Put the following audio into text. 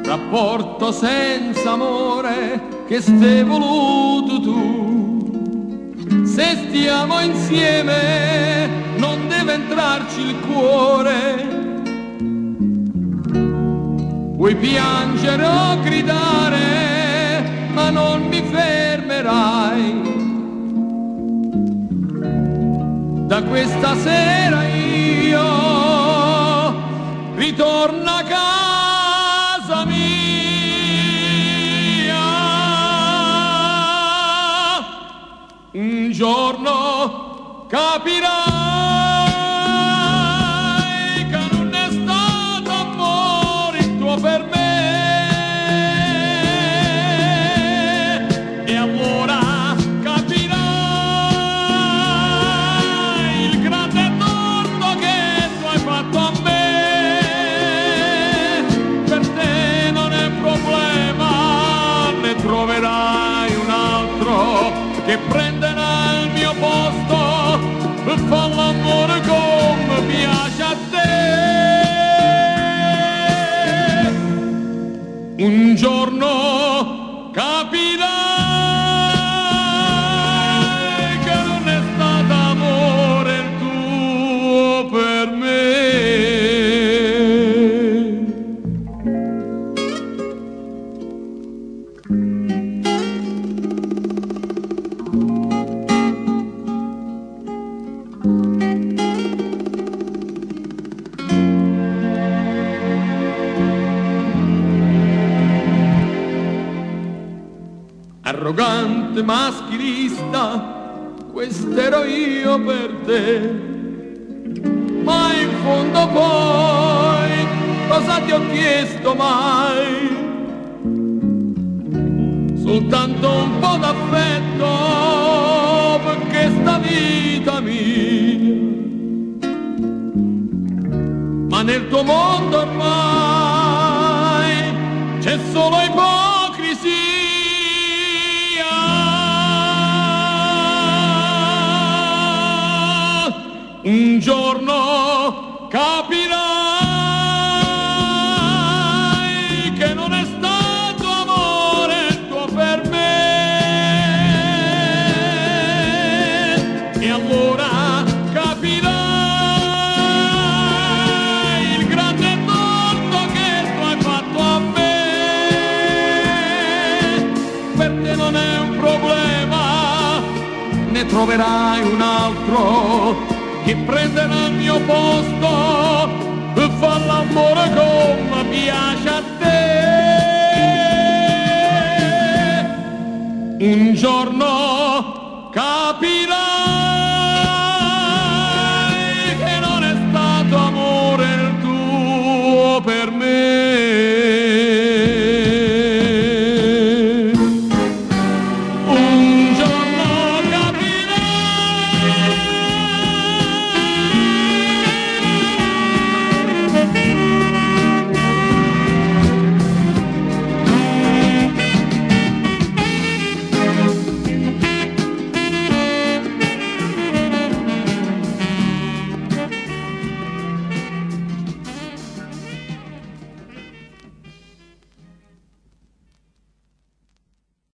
Rapporto senza amore che stai voluto tu. Se stiamo insieme non deve entrarci il cuore. Vuoi piangere o gridare, ma non mi fermerai. Da questa sera io ritorno a casa mia. Un giorno capirai che non è stato amore il tuo per me. E allora capirai il grande torto che tu hai fatto a me. Per te non è problema, ne troverai un altro che prenderà il mio posto e fa l'amore come piace a te. Un giorno capirai che non è stato amore il tuo per me. Arrogante maschilista, quest'ero io per te. Ma in fondo poi cosa ti ho chiesto mai? Soltanto un po' d'affetto per questa vita mia. Ma nel tuo mondo ormai c'è solo ipocrisia. Un giorno capirai che non è stato amore il tuo per me. E allora capirai il grande torto che tu hai fatto a me. Per te non è un problema, ne troverai un altro che prenderà il mio posto e fa l'amore come piace a te. Un giorno capirai